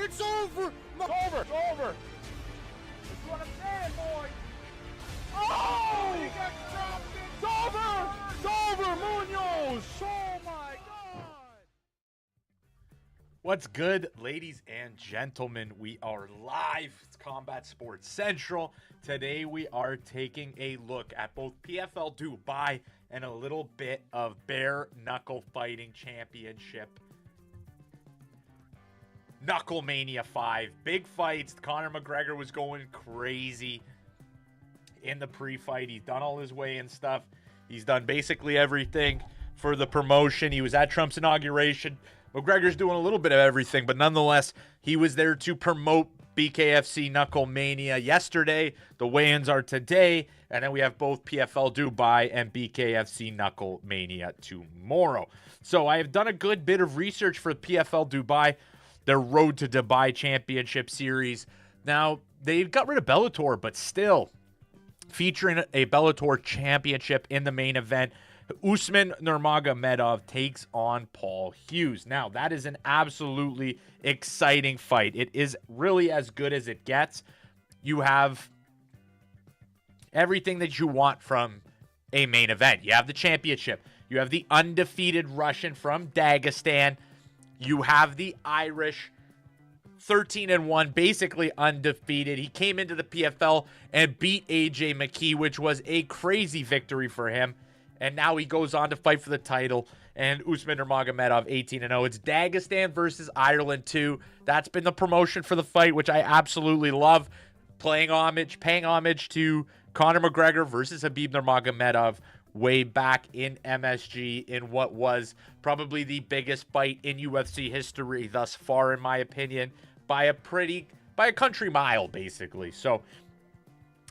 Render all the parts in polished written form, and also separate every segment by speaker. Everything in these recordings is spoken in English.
Speaker 1: It's over.
Speaker 2: It's over. It's over. That's what I'm saying, boy.
Speaker 1: Oh!
Speaker 2: He got dropped.
Speaker 1: It's over. It's over. Munoz. Oh my God.
Speaker 3: What's good, ladies and gentlemen? We are live. It's Combat Sports Central. Today we are taking a look at both PFL Dubai and a little bit of Bare Knuckle Fighting Championship. Knuckle Mania 5. Big fights. Conor McGregor was going crazy in the pre-fight. He's done all his weigh-in stuff. He's done basically everything for the promotion. He was at Trump's inauguration. McGregor's doing a little bit of everything, but nonetheless, he was there to promote BKFC Knuckle Mania yesterday. The weigh-ins are today, and then we have both PFL Dubai and BKFC Knuckle Mania tomorrow. So I have done a good bit of research for PFL Dubai, their Road to Dubai Championship Series. Now, they got rid of Bellator, but still featuring a Bellator Championship in the main event. Usman Nurmagomedov takes on Paul Hughes. Now, that is an absolutely exciting fight. It is really as good as it gets. You have everything that you want from a main event. You have the championship. You have the undefeated Russian from Dagestan. You have the Irish 13-1, basically undefeated. He came into the PFL and beat AJ McKee, which was a crazy victory for him. And now he goes on to fight for the title. And Usman Nurmagomedov, 18-0. It's Dagestan versus Ireland 2. That's been the promotion for the fight, which I absolutely love. Paying homage to Conor McGregor versus Khabib Nurmagomedov way back in MSG in what was probably the biggest fight in UFC history thus far, in my opinion, by a country mile, basically. So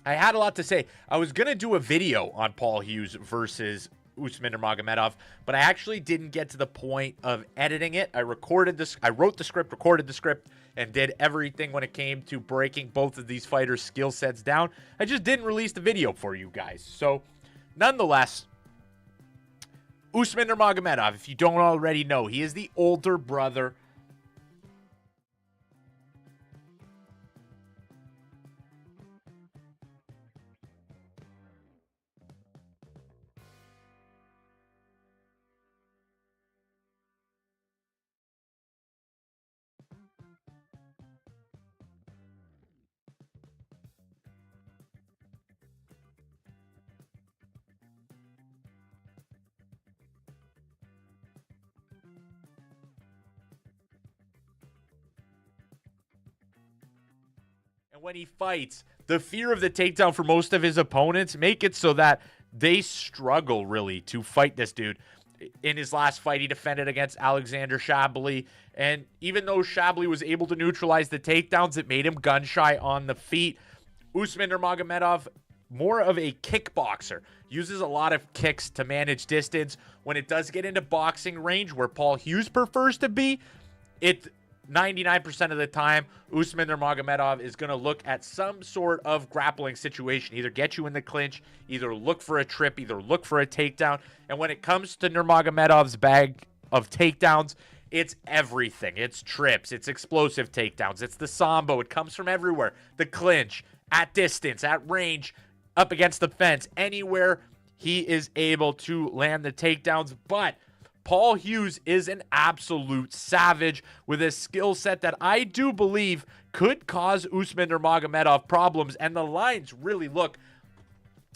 Speaker 3: I had a lot to say. I was going to do a video on Paul Hughes versus Usman Nurmagomedov, but I actually didn't get to the point of editing it. I wrote the script, recorded the script, and did everything when it came to breaking both of these fighters' skill sets down. I just didn't release the video for you guys. So, nonetheless, Usman Nurmagomedov, if you don't already know, he is the older brother And when he fights, the fear of the takedown for most of his opponents make it so that they struggle, really, to fight this dude. In his last fight, he defended against Alexander Shabliy. And even though Shabliy was able to neutralize the takedowns, it made him gun-shy on the feet. Usman Nurmagomedov, more of a kickboxer, uses a lot of kicks to manage distance. When it does get into boxing range, where Paul Hughes prefers to be, 99% of the time, Usman Nurmagomedov is going to look at some sort of grappling situation, either get you in the clinch, either look for a trip, either look for a takedown. And when it comes to Nurmagomedov's bag of takedowns, it's everything. It's trips, it's explosive takedowns, it's the sambo. It comes from everywhere. The clinch, at distance, at range, up against the fence, anywhere he is able to land the takedowns. But Paul Hughes is an absolute savage with a skill set that I do believe could cause Usman Nurmagomedov problems. And the lines really look,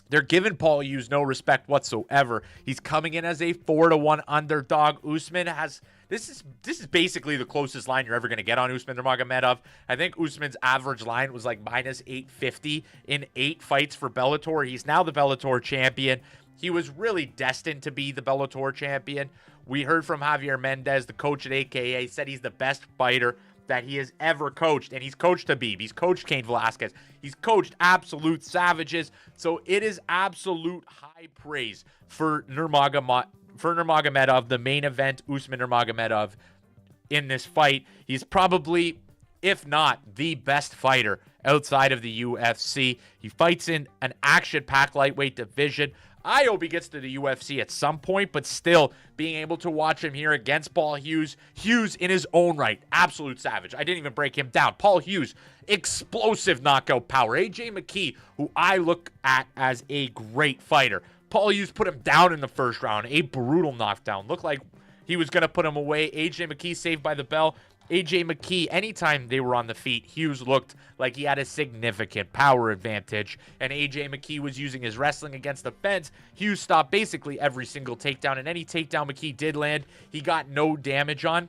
Speaker 3: they're giving Paul Hughes no respect whatsoever. He's coming in as a 4-1 underdog. Usman has, this is basically the closest line you're ever going to get on Usman Nurmagomedov. I think Usman's average line was like minus 850 in 8 fights for Bellator. He's now the Bellator champion. He was really destined to be the Bellator champion. We heard from Javier Mendez, the coach at AKA, said he's the best fighter that he has ever coached. And he's coached Khabib. He's coached Cain Velasquez. He's coached absolute savages. So it is absolute high praise for Nurmagomedov, the main event, Usman Nurmagomedov, in this fight. He's probably, if not the best fighter outside of the UFC. He fights in an action-packed lightweight division. I hope he gets to the UFC at some point, but still being able to watch him here against Paul Hughes. Hughes in his own right, absolute savage. I didn't even break him down. Paul Hughes, explosive knockout power. AJ McKee, who I look at as a great fighter. Paul Hughes put him down in the first round, a brutal knockdown. Looked like he was going to put him away. AJ McKee saved by the bell. AJ McKee, anytime they were on the feet, Hughes looked like he had a significant power advantage, and AJ McKee was using his wrestling against the fence. Hughes stopped basically every single takedown, and any takedown McKee did land, he got no damage on.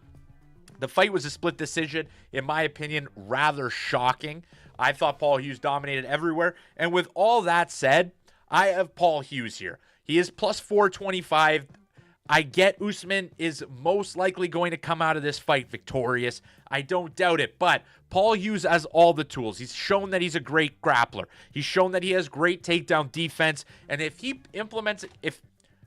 Speaker 3: The fight was a split decision, in my opinion, rather shocking. I thought Paul Hughes dominated everywhere, and with all that said, I have Paul Hughes here. He is plus 425. I get Usman is most likely going to come out of this fight victorious. I don't doubt it, but Paul Hughes has all the tools. He's shown that he's a great grappler. He's shown that he has great takedown defense, and if he implements it,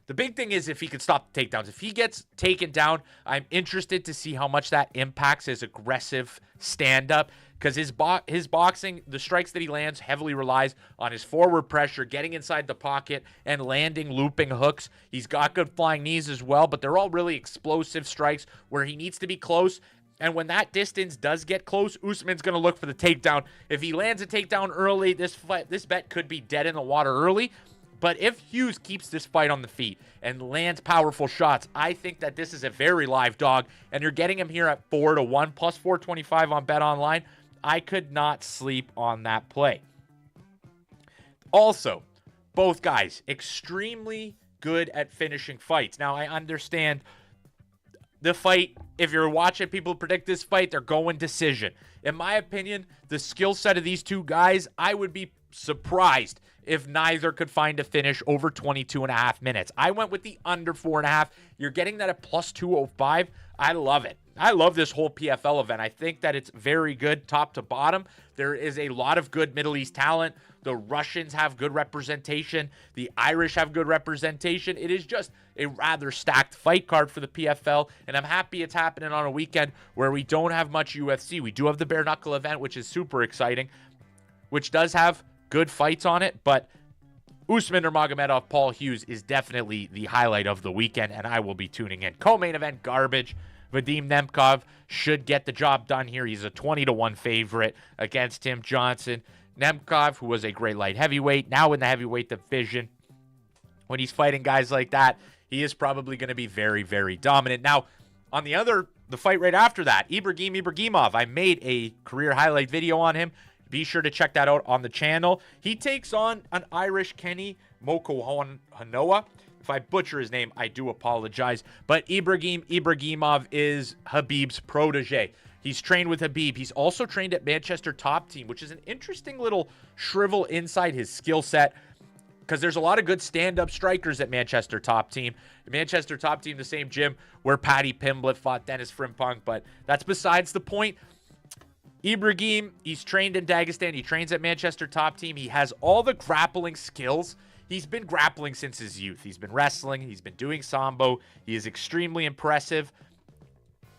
Speaker 3: the big thing is if he can stop the takedowns. If he gets taken down, I'm interested to see how much that impacts his aggressive stand-up, because his boxing, the strikes that he lands heavily relies on his forward pressure, getting inside the pocket, and landing looping hooks. He's got good flying knees as well, but they're all really explosive strikes where he needs to be close. And when that distance does get close, Usman's going to look for the takedown. If he lands a takedown early, this bet could be dead in the water early. But if Hughes keeps this fight on the feet and lands powerful shots, I think that this is a very live dog, and you're getting him here at 4-1, plus 425 on BetOnline. I could not sleep on that play. Also, both guys extremely good at finishing fights. Now, I understand the fight, if you're watching people predict this fight, they're going decision. In my opinion, the skill set of these two guys, I would be surprised if neither could find a finish over 22.5 minutes. I went with the under 4.5. You're getting that at plus 205. I love it. I love this whole PFL event. I think that it's very good top to bottom. There is a lot of good Middle East talent. The Russians have good representation. The Irish have good representation. It is just a rather stacked fight card for the PFL, and I'm happy it's happening on a weekend where we don't have much UFC. We do have the bare knuckle event, which is super exciting, which does have good fights on it, but Usman Nurmagomedov, Paul Hughes is definitely the highlight of the weekend, and I will be tuning in. Co-main event garbage. Vadim Nemkov should get the job done here. He's a 20-1 favorite against Tim Johnson. Nemkov, who was a great light heavyweight, now in the heavyweight division. When he's fighting guys like that, he is probably going to be very, very dominant. Now, on the fight right after that, Ibragimov, I made a career highlight video on him. Be sure to check that out on the channel. He takes on an Irish Kenny Mokohanoa. If I butcher his name, I do apologize. But Ibragimov is Habib's protege. He's trained with Habib. He's also trained at Manchester Top Team, which is an interesting little shrivel inside his skill set, because there's a lot of good stand-up strikers at Manchester Top Team. Manchester Top Team, the same gym where Paddy Pimblett fought Dennis Frimpong, but that's besides the point. Ibragim, he's trained in Dagestan. He trains at Manchester Top Team. He has all the grappling skills. He's been grappling since his youth. He's been wrestling. He's been doing Sambo. He is extremely impressive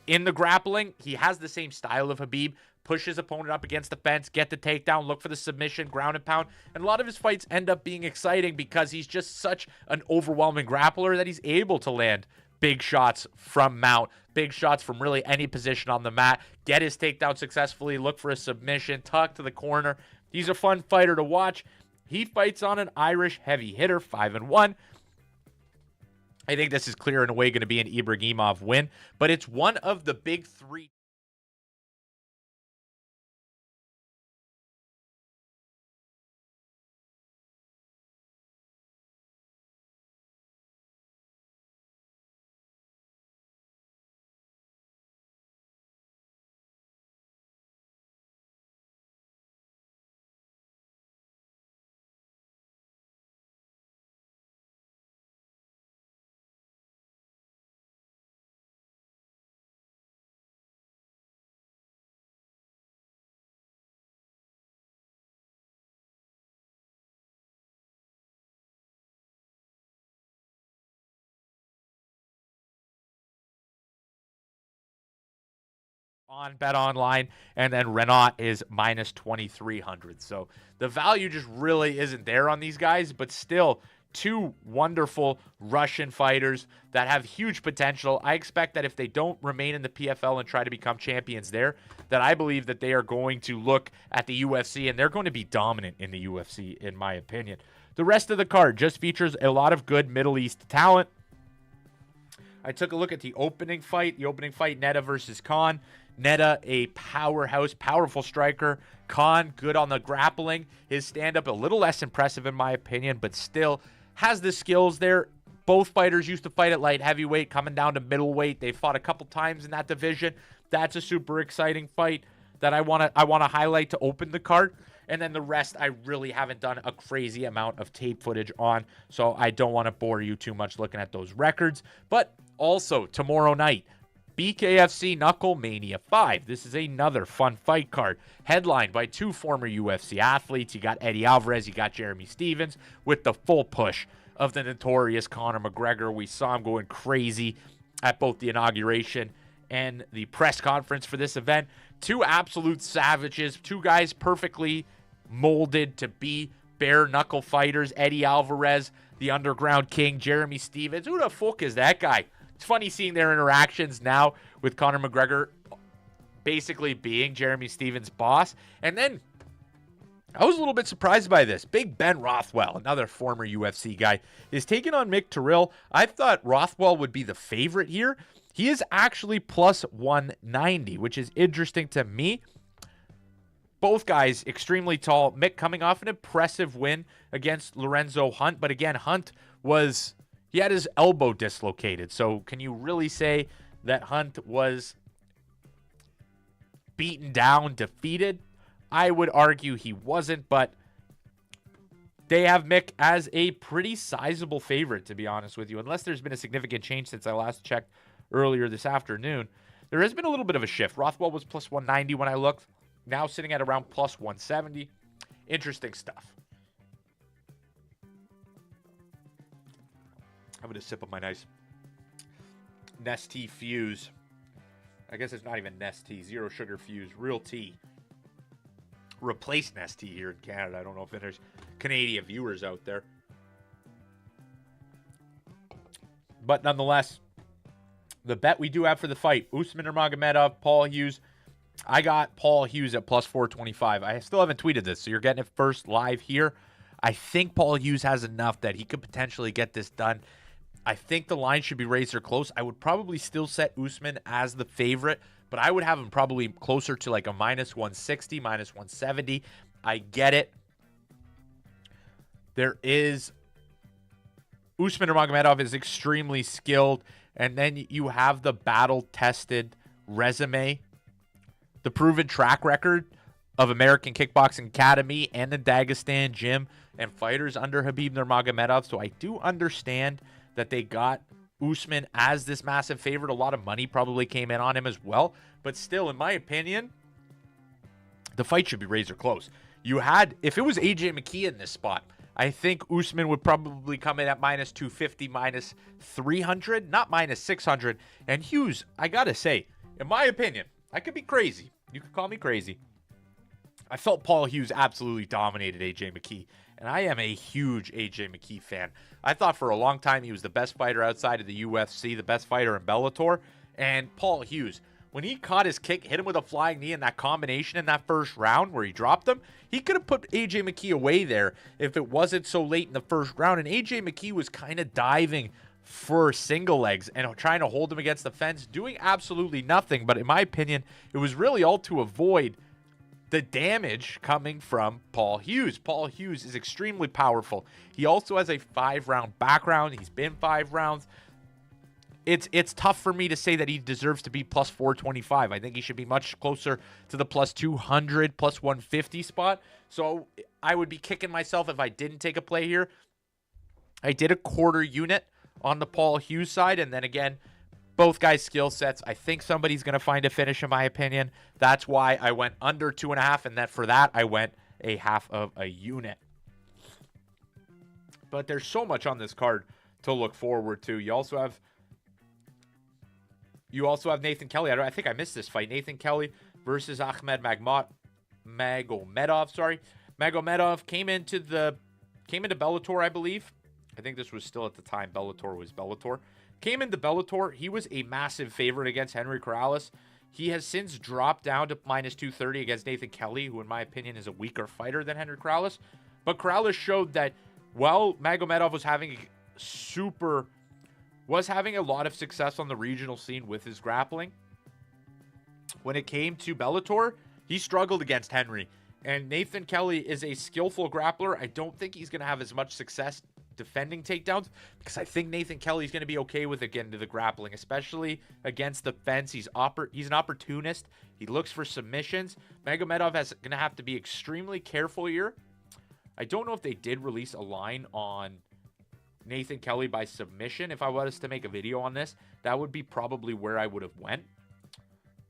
Speaker 3: in the grappling. He has the same style of Habib. Push his opponent up against the fence, get the takedown, look for the submission, ground and pound. And a lot of his fights end up being exciting because he's just such an overwhelming grappler that he's able to land big shots from mount, big shots from really any position on the mat, get his takedown successfully, look for a submission, tuck to the corner. He's a fun fighter to watch. He fights on an Irish heavy hitter, 5-1. I think this is clear and away going to be an Ibragimov win, but it's one of the big three. On BetOnline, and then Renat is minus 2,300. So the value just really isn't there on these guys, but still, two wonderful Russian fighters that have huge potential. I expect that if they don't remain in the PFL and try to become champions there, that I believe that they are going to look at the UFC and they're going to be dominant in the UFC, in my opinion. The rest of the card just features a lot of good Middle East talent. I took a look at the opening fight. Netta versus Khan. Netta, a powerhouse, powerful striker. Khan, good on the grappling. His stand-up, a little less impressive in my opinion, but still has the skills there. Both fighters used to fight at light heavyweight, coming down to middleweight. They fought a couple times in that division. That's a super exciting fight that I want to highlight to open the card. And then the rest, I really haven't done a crazy amount of tape footage on, so I don't want to bore you too much looking at those records. But also, tomorrow night, BKFC Knuckle Mania 5. This is another fun fight card, headlined by two former UFC athletes. You got Eddie Alvarez, you got Jeremy Stevens, with the full push of the notorious Conor McGregor. We saw him going crazy at both the inauguration and the press conference for this event. Two absolute savages, two guys perfectly molded to be bare knuckle fighters. Eddie Alvarez, the underground king. Jeremy Stevens, who the fuck is that guy? It's funny seeing their interactions now with Conor McGregor basically being Jeremy Stevens' boss. And then I was a little bit surprised by this. Big Ben Rothwell, another former UFC guy, is taking on Mick Terrill. I thought Rothwell would be the favorite here. He is actually plus 190, which is interesting to me. Both guys extremely tall. Mick coming off an impressive win against Lorenzo Hunt. But again, Hunt he had his elbow dislocated. So can you really say that Hunt was beaten down, defeated? I would argue he wasn't, but they have Mick as a pretty sizable favorite, to be honest with you. Unless there's been a significant change since I last checked earlier this afternoon. There has been a little bit of a shift. Rothwell was plus 190 when I looked. Now sitting at around plus 170. Interesting stuff. I'm going to sip of my nice Nestea Fuse. I guess it's not even Nestea. Zero sugar Fuse. Real tea. Replace Nestea here in Canada. I don't know if there's Canadian viewers out there. But nonetheless, the bet we do have for the fight, Usman Nurmagomedov, Paul Hughes. I got Paul Hughes at plus 425. I still haven't tweeted this, so you're getting it first live here. I think Paul Hughes has enough that he could potentially get this done. I think the line should be razor close. I would probably still set Usman as the favorite, but I would have him probably closer to like a minus 160, minus 170. I get it. There is Usman Nurmagomedov is extremely skilled, and then you have the battle-tested resume, the proven track record of American Kickboxing Academy and the Dagestan gym and fighters under Khabib Nurmagomedov. So I do understand that they got Usman as this massive favorite. A lot of money probably came in on him as well. But still, in my opinion, the fight should be razor close. If it was AJ McKee in this spot, I think Usman would probably come in at minus 250, minus 300, not minus 600. And Hughes, I got to say, in my opinion, I could be crazy. You could call me crazy. I felt Paul Hughes absolutely dominated AJ McKee. And I am a huge AJ McKee fan. I thought for a long time he was the best fighter outside of the UFC, the best fighter in Bellator. And Paul Hughes, when he caught his kick, hit him with a flying knee in that combination in that first round where he dropped him, he could have put AJ McKee away there if it wasn't so late in the first round. And AJ McKee was kind of diving for single legs and trying to hold him against the fence, doing absolutely nothing. But in my opinion, it was really all to avoid the damage coming from Paul Hughes. Paul Hughes is extremely powerful. He also has a 5-round background. He's been 5 rounds. It's tough for me to say that he deserves to be plus 425. I think he should be much closer to the plus 200, plus 150 spot. So I would be kicking myself if I didn't take a play here. I did a quarter unit on the Paul Hughes side, and then again, both guys' skill sets. I think somebody's going to find a finish, in my opinion. That's why I went under 2.5, and for that, I went a half of a unit. But there's so much on this card to look forward to. You also have Nathan Kelly. I think I missed this fight. Nathan Kelly versus Ahmed Magomedov. Magomedov came into Bellator, I believe, I think this was still at the time Bellator was Bellator. Came into Bellator. He was a massive favorite against Henry Corrales. He has since dropped down to minus 230 against Nathan Kelly, who in my opinion is a weaker fighter than Henry Corrales. But Corrales showed that while Magomedov was having a lot of success on the regional scene with his grappling, when it came to Bellator, he struggled against Henry. And Nathan Kelly is a skillful grappler. I don't think he's going to have as much success defending takedowns because I think Nathan Kelly is going to be okay with it getting to the grappling, especially against the fence. He's an opportunist. He looks for submissions. Magomedov is going to have to be extremely careful here. I don't know if they did release a line on Nathan Kelly by submission. If I was to make a video on this, that would be probably where I would have went.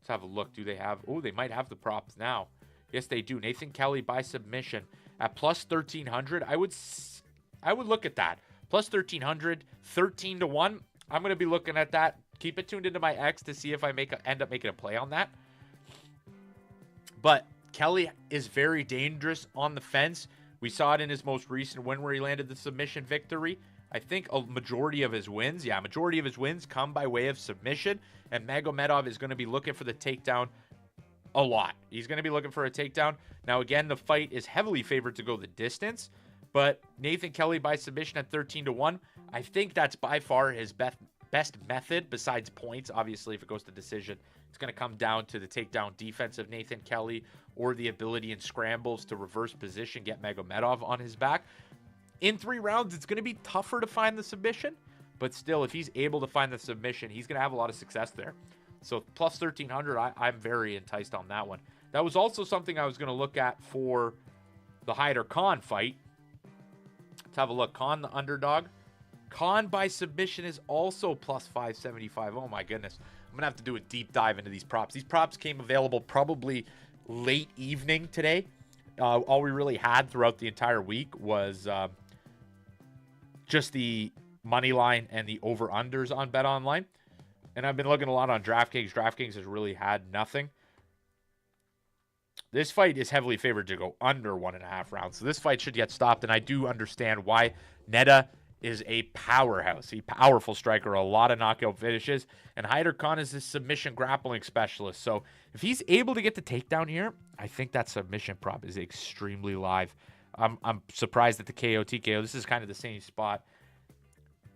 Speaker 3: Let's have a look. Do they have... Oh, they might have the props now. Yes, they do. Nathan Kelly by submission at plus 1,300. I would look at that. Plus 1,300, 13 to 1. I'm going to be looking at that. Keep it tuned into my X to see if I end up making a play on that. But Kelly is very dangerous on the fence. We saw it in his most recent win where he landed the submission victory. I think a majority of his wins, come by way of submission. And Magomedov is going to be looking for the takedown a lot. He's going to be looking for a takedown. Now, again, the fight is heavily favored to go the distance. But Nathan Kelly by submission at 13 to 1. I think that's by far his best method besides points. Obviously, if it goes to decision, it's going to come down to the takedown defense of Nathan Kelly or the ability in scrambles to reverse position, get Magomedov on his back. In 3 rounds, it's going to be tougher to find the submission. But still, if he's able to find the submission, he's going to have a lot of success there. So plus 1,300, I'm very enticed on that one. That was also something I was going to look at for the Hyder Khan fight. Let's have a look. Khan, the underdog. Khan by submission is also plus 575. Oh, my goodness. I'm going to have to do a deep dive into these props. These props came available probably late evening today. All we really had throughout the entire week was just the money line and the over-unders on BetOnline. And I've been looking a lot on DraftKings. DraftKings has really had nothing. This fight is heavily favored to go under 1.5 rounds. So this fight should get stopped. And I do understand why. Neda is a powerhouse, a powerful striker, a lot of knockout finishes. And Hyder Khan is this submission grappling specialist. So if he's able to get the takedown here, I think that submission prop is extremely live. I'm surprised at the KO TKO. This is kind of the same spot.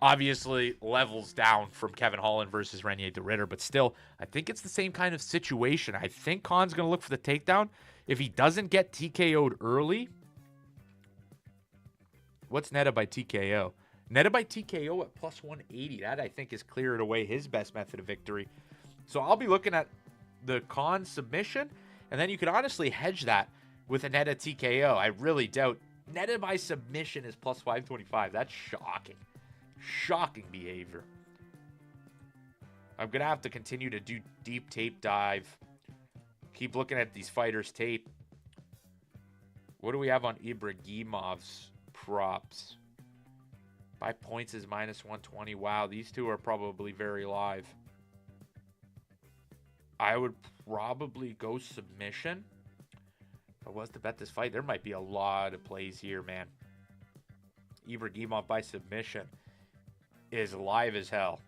Speaker 3: Obviously, levels down from Kevin Holland versus Renier de Ridder, but still, I think it's the same kind of situation. I think Khan's going to look for the takedown. If he doesn't get TKO'd early, what's Neda by TKO? Neda by TKO at plus 180. That, I think, is cleared away his best method of victory. So I'll be looking at the Khan submission, and then you could honestly hedge that with a Neda TKO. I really doubt. Neda by submission is plus 525. That's shocking. Shocking behavior. I'm going to have to continue to do deep tape dive. Keep looking at these fighters' tape. What do we have on Ibragimov's props? By points is minus 120. Wow, these two are probably very live. I would probably go submission. If I was to bet this fight, there might be a lot of plays here, man. Ibragimov by submission is live as hell.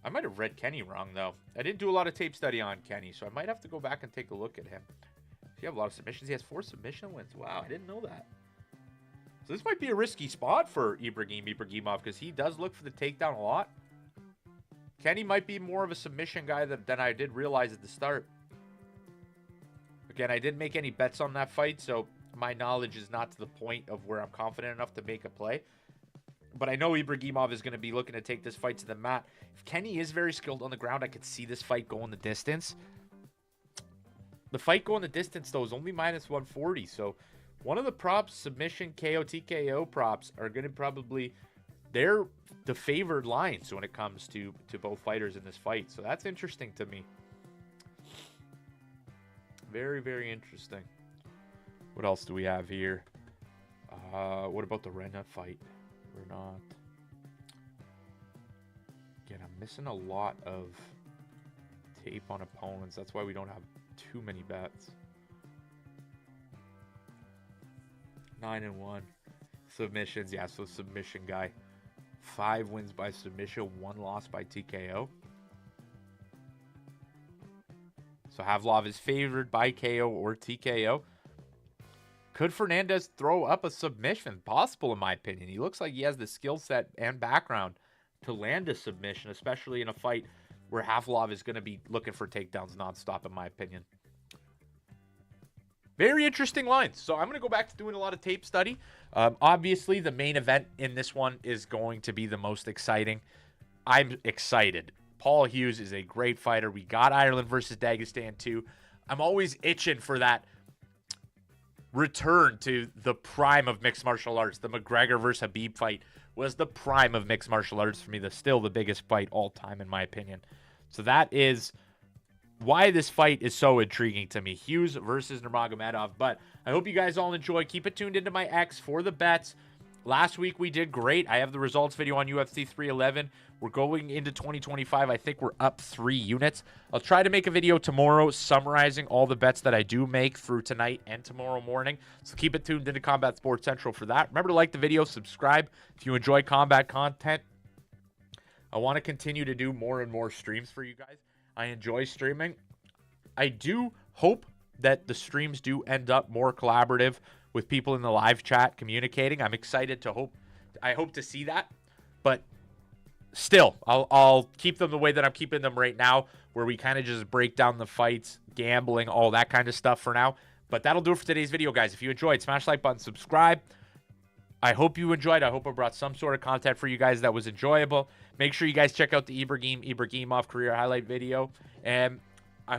Speaker 3: I might have read Kenny wrong, though. I didn't do a lot of tape study on Kenny, so I might have to go back and take a look at him. He has a lot of submissions. He has 4 submission wins. Wow, I didn't know that. So this might be a risky spot for Ibragimov because he does look for the takedown a lot. Kenny might be more of a submission guy than I did realize at the start. Again, I didn't make any bets on that fight, so my knowledge is not to the point of where I'm confident enough to make a play. But I know Ibragimov is going to be looking to take this fight to the mat. If Kenny is very skilled on the ground, I could see this fight going the distance. The fight going the distance, though, is only minus 140. So one of the props, submission, KO, TKO props, are going to probably... They're the favored lines when it comes to both fighters in this fight. So that's interesting to me. Very, very interesting. What else do we have here? What about the Rena fight? We're not. Again, I'm missing a lot of tape on opponents. That's why we don't have too many bets. 9-1. Submissions, yeah, so submission guy. 5 wins by submission, 1 loss by TKO. So Havlov is favored by KO or TKO. Could Fernandez throw up a submission? Possible, in my opinion. He looks like he has the skill set and background to land a submission, especially in a fight where Havlov is going to be looking for takedowns nonstop, in my opinion. Very interesting lines. So I'm going to go back to doing a lot of tape study. Obviously, the main event in this one is going to be the most exciting. I'm excited. Paul Hughes is a great fighter. We got Ireland versus Dagestan too. I'm always itching for that return to the prime of mixed martial arts. The McGregor versus Habib fight was the prime of mixed martial arts for me. Still the biggest fight all time, in my opinion. So that is why this fight is so intriguing to me. Hughes versus Nurmagomedov. But I hope you guys all enjoy. Keep it tuned into my X for the bets. Last week we did great. I have the results video on UFC 311. We're going into 2025. I think we're up 3 units. I'll try to make a video tomorrow summarizing all the bets that I do make through tonight and tomorrow morning. So keep it tuned into Combat Sports Central for that. Remember to like the video, subscribe if you enjoy combat content. I want to continue to do more and more streams for you guys. I enjoy streaming. I do hope that the streams do end up more collaborative with people in the live chat communicating. I'm excited to I hope to see that. But still, I'll keep them the way that I'm keeping them right now, where we kind of just break down the fights, gambling, all that kind of stuff for now. But that'll do it for today's video, guys. If you enjoyed, smash the like button, subscribe. I hope you enjoyed. I hope I brought some sort of content for you guys that was enjoyable. Make sure you guys check out the Ibragimov career highlight video. And